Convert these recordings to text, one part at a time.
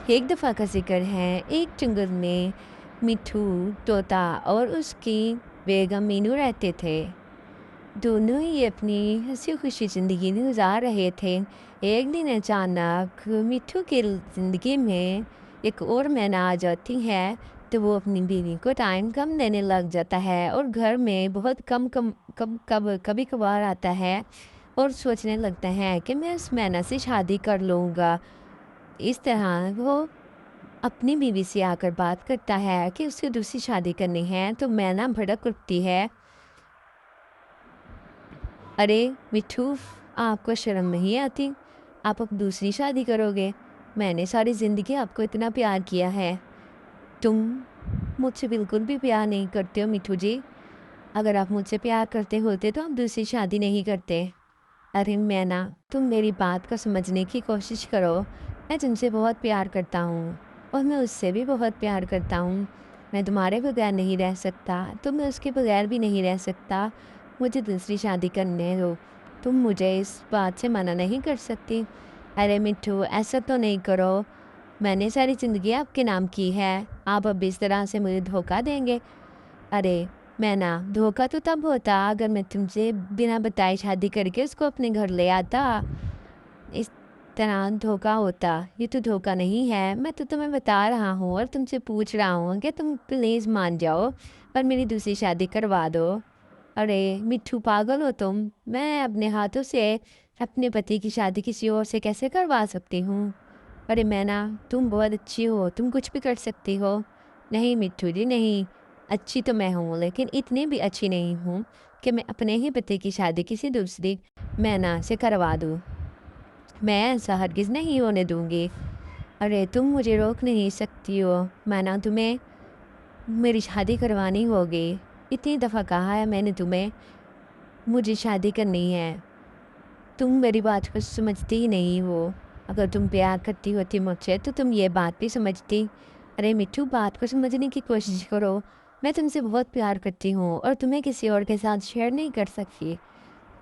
एक दफ़ा का ज़िक्र है, एक जंगल में मिट्ठू, तोता और उसकी बेगम मीनू रहते थे। दोनों ही अपनी हँसी-खुशी ज़िंदगी गुज़ार रहे थे। एक दिन अचानक मिट्ठू की ज़िंदगी में एक और मैना आ जाती है, तो वो अपनी बीवी को टाइम कम देने लग जाता है और घर में बहुत कम कम कब कब कभी-कभार आता है और सोचने लगता है कि मैं उस मैना से शादी कर लूँगा। इस तरह वो अपनी बीवी से आकर बात करता है कि उसे दूसरी शादी करनी है, तो मैना भड़क उठती है। अरे मिट्ठू, आपको शर्म नहीं आती? आप अब दूसरी शादी करोगे? मैंने सारी ज़िंदगी आपको इतना प्यार किया है। तुम मुझसे बिल्कुल भी प्यार नहीं करते हो मिट्ठू जी। अगर आप मुझसे प्यार करते होते तो आप दूसरी शादी नहीं करते। अरे मैना, तुम मेरी बात को समझने की कोशिश करो। मैं तुमसे बहुत प्यार करता हूँ और मैं उससे भी बहुत प्यार करता हूँ। मैं तुम्हारे बगैर नहीं रह सकता, तो मैं उसके बगैर भी नहीं रह सकता। मुझे दूसरी शादी करने दो। तुम मुझे इस बात से मना नहीं कर सकती। अरे मिट्ठू, ऐसा तो नहीं करो। मैंने सारी ज़िंदगी आपके नाम की है। आप अब इस तरह से मुझे धोखा देंगे? अरे मैना, धोखा तो तब होता अगर मैं तुमसे बिना बताए शादी करके उसको अपने घर ले आता। इस तरह धोखा होता। ये तो धोखा नहीं है। मैं तो तुम्हें बता रहा हूँ और तुमसे पूछ रहा हूँ कि तुम प्लीज़ मान जाओ और मेरी दूसरी शादी करवा दो। अरे मिट्ठू, पागल हो तुम? मैं अपने हाथों से अपने पति की शादी किसी और से कैसे करवा सकती हूँ? अरे मैना, तुम बहुत अच्छी हो, तुम कुछ भी कर सकती हो। नहीं मिट्ठू जी, नहीं। अच्छी तो मैं हूँ, लेकिन इतनी भी अच्छी नहीं हूँ कि मैं अपने ही पति की शादी किसी दूसरी मैना से करवा दूँ। मैं ऐसा हरगिज़ नहीं होने दूँगी। अरे तुम मुझे रोक नहीं सकती हो। मैना, तुम्हें मेरी शादी करवानी होगी। इतनी दफ़ा कहा है मैंने तुम्हें, मुझे शादी करनी है। तुम मेरी बात को समझती ही नहीं हो। अगर तुम प्यार करती होती मुझसे तो तुम ये बात भी समझती। अरे मिट्ठू, बात को समझने की कोशिश करो। मैं तुमसे बहुत प्यार करती हूँ और तुम्हें किसी और के साथ शेयर नहीं कर सकती।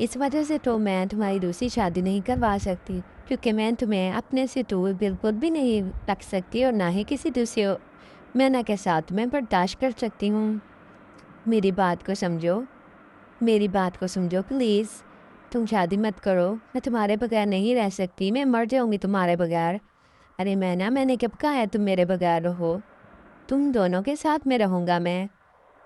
इस वजह से तो मैं तुम्हारी दूसरी शादी नहीं करवा सकती, क्योंकि मैं तुम्हें अपने से दूर बिल्कुल भी नहीं रख सकती और ना ही किसी दूसरे मैना के साथ मैं बर्दाश्त कर सकती हूँ। मेरी बात को समझो। मेरी बात को समझो प्लीज़। तुम शादी मत करो। मैं तुम्हारे बगैर नहीं रह सकती। मैं मर जाऊँगी तुम्हारे बगैर। अरे मैना, मैंने कब कहा है तुम मेरे बगैर रहो? तुम दोनों के साथ में रहूँगा मैं।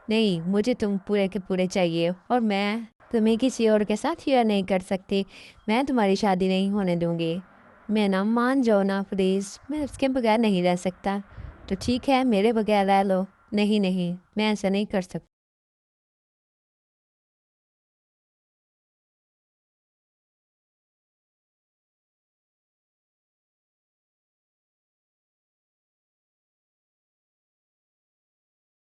नहीं, मुझे तुम पूरे के पूरे चाहिए और मैं तुम्हें किसी और के साथ शेयर नहीं कर सकती। मैं तुम्हारी शादी नहीं होने दूँगी। मैना, मान जाओ ना प्लीज़। मैं उसके बगैर नहीं रह सकता। तो ठीक है, मेरे बगैर रह लो। नहीं, नहीं, मैं ऐसा नहीं कर सकती।